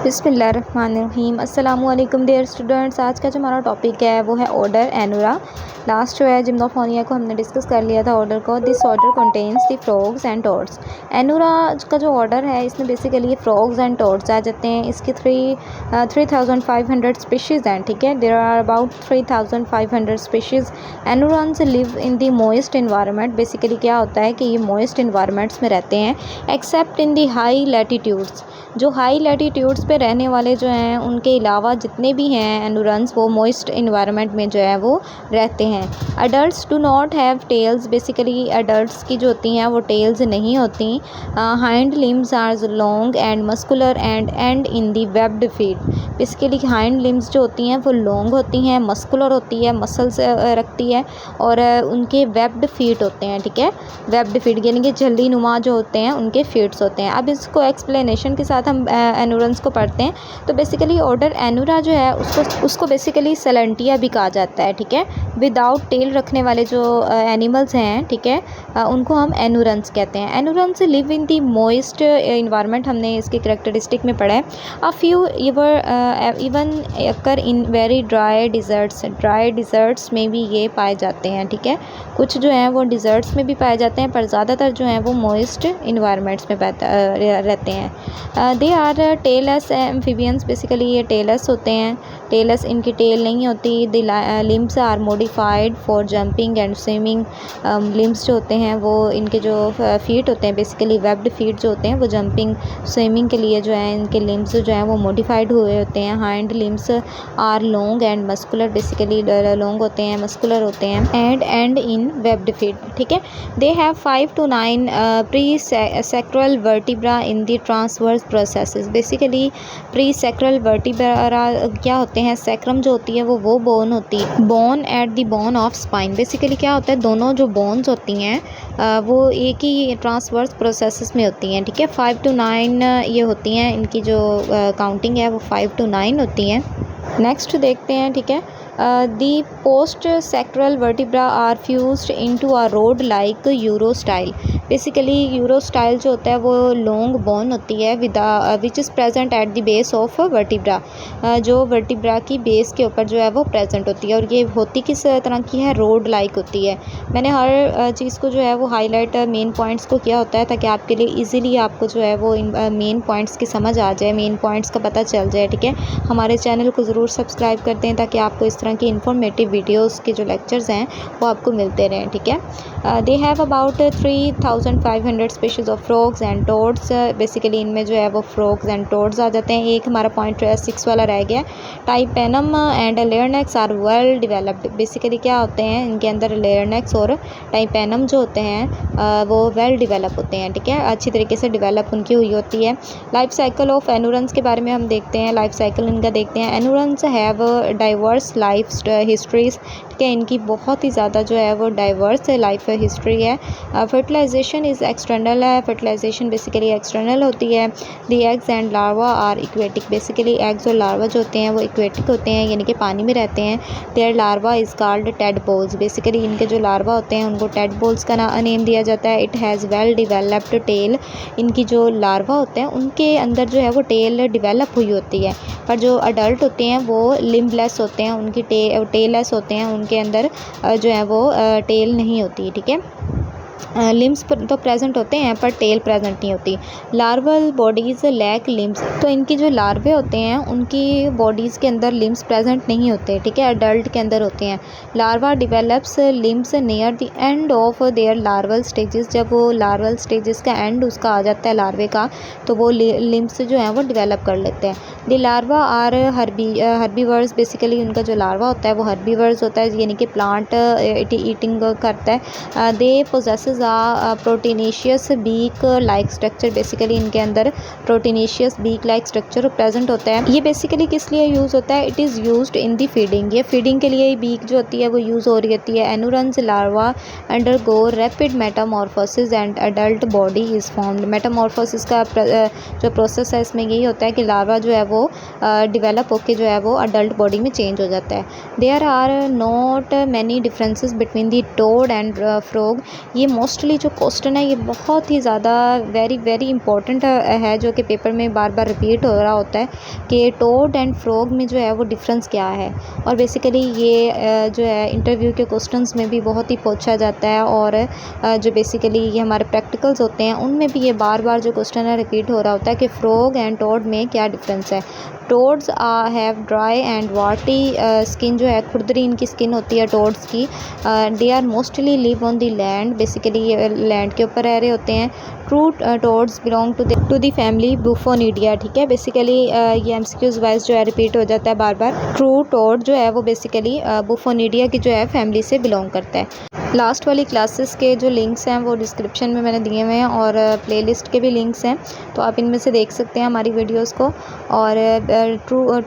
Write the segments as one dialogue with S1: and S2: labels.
S1: बिस्मिल्लाहिर्रहमानिर्रहीम। अस्सलामुअलैकुम dear students. आज का जो हमारा टॉपिक है वो है ऑर्डर एनुरा। लास्ट जो है जिम्नोफोनिया को हमने डिस्कस कर लिया था ऑर्डर को। This order contains the frogs and toads. Anura का जो ऑर्डर है इसमें बेसिकली फ्रॉग्स एंड टोड्स आ जाते हैं। इसकी 3500 स्पीशीज़ हैं, ठीक है। There are about 3500 species. Anurans live in the moist environment. Basically क्या होता है कि ये मोइस्ट इन्वायरमेंट्स में रहते हैं एक्सेप्ट इन दी हाई लैटिट्यूड्स। जो हाई लैटिट्यूड्स पे रहने वाले जो हैं उनके अलावा जितने भी हैं एनुरन्स वो मोइस्ट इन्वायरमेंट में जो है वो रहते हैं। Adults do not have tails. Basically adults की जो होती हैं वो टेल्स नहीं होती। Hind limbs are long and muscular and and in the webbed feet. Basically hind limbs जो होती हैं वो लॉन्ग होती हैं, मस्कुलर होती है, मसल्स रखती है और उनके वेब्ड फीट होते हैं, ठीक है। वेब्ड फीट यानी कि झल्ली नुमा जो होते हैं उनके फीट्स होते हैं। अब इसको एक्सप्लेनेशन के साथ हम एनुरन्स को पढ़ते हैं। तो बेसिकली ऑर्डर एनुरा जो है उसको बेसिकली सेलेंटिया भी कहा जाता है, ठीक है। विदाउट टेल रखने वाले जो एनिमल्स हैं, ठीक है, उनको हम एनुरन्स कहते हैं। Anurans live in the moist environment, हमने इसके करेक्टरिस्टिक में पढ़ा है। A few even occur in very dry deserts. Dry deserts में भी ये पाए जाते हैं, ठीक है। कुछ जो हैं वो डिज़र्ट्स में भी पाए जाते हैं पर ज़्यादातर जो हैं वो मोइस्ट इन्वायरमेंट्स में रहते हैं। They are tailless amphibians. Basically ये टेलस होते हैं। टेलस, इनकी टेल नहीं होती। The limbs are modified for jumping and swimming. Limbs जो होते हैं वो इनके जो फीट होते हैं बेसिकली वेब्ड फीट जो होते हैं वो जंपिंग स्विमिंग के लिए जो है इनके लिम्स जो हैं वो मॉडिफाइड हुए होते हैं। Hind limbs are long and muscular. Basically long होते हैं, मस्कुलर होते हैं एंड इन वेब्ड फीट, ठीक है। They have 5 to 9 pre sacral vertebra in the transverse processes. Basically pre sacral vertebra क्या होते हैं? सैक्रम जो होती है वो बोन होती है, bone at the bone of spine. Basically क्या होता है, दोनों जो बोन्स होती हैं वो एक ही ट्रांसवर्स प्रोसेसेस में होती हैं, ठीक है। 5 to 9 ये होती हैं, इनकी जो काउंटिंग है वो 5 to 9 होती हैं। नेक्स्ट देखते हैं, ठीक है। The post sacral vertebra are fused into a rod like urostyle. Basically urostyle जो होता है वो लॉन्ग बोन होती है which is present at the base of vertebra. जो वर्टिब्रा की बेस के ऊपर जो है वो प्रेजेंट होती है और ये होती किस तरह की है? रोड लाइक होती है। मैंने हर चीज़ को जो है वो हाईलाइट मेन पॉइंट्स को किया होता है ताकि आपके लिए ईजिली आपको जो है वो मेन पॉइंट्स की समझ आ जाए, मेन पॉइंट्स का पता चल जाए, ठीक है। हमारे चैनल को ज़रूर सब्सक्राइब कर दें ताकि आपको इस तरह की इंफॉर्मेटिव वीडियोस के जो लेक्चर्स हैं वो आपको मिलते रहें, ठीक है। They have about 3500 species of frogs and toads. Basically इनमें जो है वो फ्रॉग्स एंड टोड्स आ जाते हैं। एक हमारा पॉइंट 6 वाला रह गया। Tympanum and larynx are well developed. Basically क्या होते हैं, इनके अंदर लेयरनेक्स और टाइपेनम जो होते हैं वो वेल डेवलप होते हैं, ठीक है। अच्छी तरीके से डेवलप उनकी हुई होती है। लाइफ साइकिल ऑफ एनुरन्स के बारे में हम देखते हैं। लाइफ साइकिल इनका देखते हैं। Anurans have diverse life histories, ठीक है। इनकी बहुत ही ज़्यादा जो है वो डाइवर्स लाइफ हिस्ट्री है। फर्टिलाइजेशन इज़ एक्सटर्नल है। फर्टिलाइजेशन बेसिकली एक्सटर्नल होती है। The eggs and larva are aquatic. Basically eggs और लार्वा जो होते हैं वो इक्वेटिक होते हैं यानी कि पानी में रहते हैं। Their larva is called tadpoles. Basically इनके जो लार्वा होते हैं उनको टेडपोल्स का नेम दिया जाता है। It has well developed tail. इनकी जो लार्वा होते हैं उनके अंदर जो है वो टेल डिवेलप हुई होती है पर जो अडल्ट होते हैं वो लिम्बलेस होते हैं, उनकी टेललेस होते हैं, उनके अंदर जो है वो टेल नहीं होती, ठीक है। लिम्स तो प्रेजेंट होते हैं पर टेल प्रेजेंट नहीं होती। Larval bodies lack limbs. तो इनकी जो लार्वे होते हैं उनकी बॉडीज़ के अंदर लिम्स प्रेजेंट नहीं होते, ठीक है, अडल्ट के अंदर होते हैं। Larva develops limbs near the end of their larval stages. जब वो लार्वल स्टेजेस का एंड उसका आ जाता है लार्वे का तो वो लिम्स जो हैं वो डिवेलप कर लेते हैं। The larva are herbivores. Basically उनका जो लार्वा होता है वो हर्बीवर्स होता है यानी कि प्लांट ईटिंग करता है। They possess proteinaceous beak like structure. Basically इनके अंदर proteinaceous beak like structure present होता है। ये बेसिकली किस लिए यूज़ होता है? It is used in the feeding. ये फीडिंग के लिए बीक जो होती है वो यूज़ हो रही होती है। Anurans larva undergo rapid metamorphosis and adult body is formed. Metamorphosis का जो प्रोसेस है इसमें यही होता है कि लार्वा जो है वो डिवेलप होकर जो है वो अडल्ट बॉडी में चेंज हो जाता है। There are not many differences between the toad and frog. ये मोस्टली जो क्वेश्चन है ये बहुत ही ज़्यादा वेरी इंपॉर्टेंट है, जो कि पेपर में बार बार रिपीट हो रहा होता है कि टोड एंड फ्रॉग में जो है वो डिफरेंस क्या है। और बेसिकली ये जो है इंटरव्यू के क्वेश्चंस में भी बहुत ही पूछा जाता है, और जो बेसिकली ये हमारे प्रैक्टिकल्स होते हैं उनमें भी ये बार बार जो क्वेश्चन है रिपीट हो रहा होता है कि फ्रॉग एंड टोड में क्या डिफरेंस है। Toads have dry and warty skin, जो है खुरदरी इनकी स्किन होती है टोड्स की। They are mostly live on the land, basically ये लैंड के ऊपर रह रहे होते हैं। True toads belong to the family Bufonidae, ठीक है। बेसिकली ये एमसीक्यूज वाइज जो है रिपीट हो जाता है बार बार। ट्रू टोड जो है वो बेसिकली बुफोनिडिया की जो है फैमिली से बिलोंग करता है। लास्ट वाली क्लासेस के जो लिंक्स हैं वो डिस्क्रिप्शन में मैंने दिए हुए हैं, और प्लेलिस्ट के भी लिंक्स हैं, तो आप इनमें से देख सकते हैं हमारी वीडियोस को। और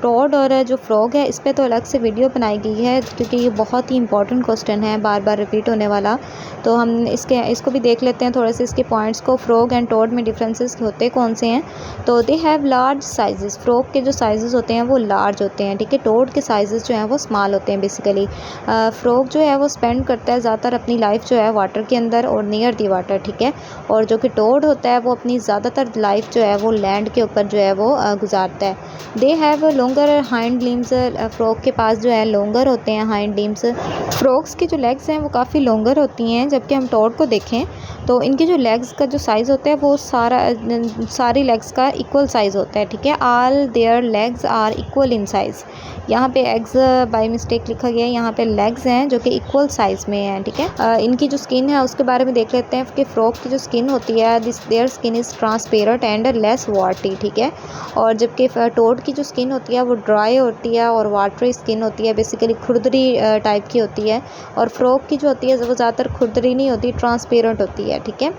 S1: टोड और जो फ्रॉग है इस पर तो अलग से वीडियो बनाई गई है, क्योंकि ये बहुत ही इंपॉर्टेंट क्वेश्चन है, बार बार रिपीट होने वाला। तो हम इसको भी देख लेते हैं थोड़े से इसके पॉइंट्स को। फ्रॉग एंड टोड में डिफरेंसेस होते कौन से हैं? तो they have large sizes, frog के जो साइजेस होते हैं वो लार्ज होते हैं, ठीक है। टोड के साइजेस जो हैं वो स्मॉल होते हैं। बेसिकली फ्रॉग जो है वो स्पेंड करता है ज़्यादातर अपनी लाइफ जो है वाटर के अंदर और नियर दी वाटर, ठीक है। और जो कि टोड होता है वो अपनी ज़्यादातर लाइफ जो है वो लैंड के ऊपर जो है वो गुजारता है। They have longer hind limbs, frog के पास जो है लॉन्गर होते हैं हाइंड लिम्स। फ्रॉग्स की जो लेग्स हैं वो काफ़ी लॉन्गर होती हैं, जबकि हम टोड को देखें तो इनके जो लेग्स का जो साइज़ होता है वो सारी लेग्स का इक्वल साइज़ होता है, ठीक है। All their legs are equal in size. यहाँ पे एग्स बाय मिस्टेक लिखा गया है, यहाँ पे लेग्स हैं जो कि इक्वल साइज़ में हैं, ठीक है। इनकी जो स्किन है उसके बारे में देख लेते हैं कि फ्रॉग की जो स्किन होती है their skin is transparent and less watery, ठीक है। और जबकि टोड की जो स्किन होती है वो ड्राई होती है और वाटरी स्किन होती है, बेसिकली खुरदरी टाइप की होती है। और फ्रॉग की जो होती है वो ज़्यादातर खुरदरी नहीं होती, ट्रांसपेरेंट होती है, ठीक है।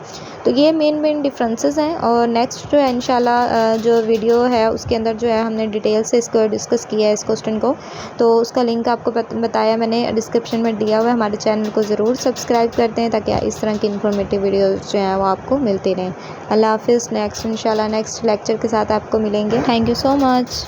S1: तो ये मेन डिफरेंसेस हैं। और नेक्स्ट जो है इंशाल्लाह जो वीडियो है उसके अंदर जो है हमने डिटेल से इसको डिस्कस किया है इस क्वेश्चन को, तो उसका लिंक आपको बताया मैंने डिस्क्रिप्शन में दिया हुआ है। हमारे चैनल को ज़रूर सब्सक्राइब करते हैं ताकि इस तरह की इन्फॉर्मेटिव वीडियोज़ जो हैं वो आपको मिलती रहें। अल्लाह हाफिज़। नेक्स्ट इंशाल्लाह नेक्स्ट लेक्चर के साथ आपको मिलेंगे। Thank you so much.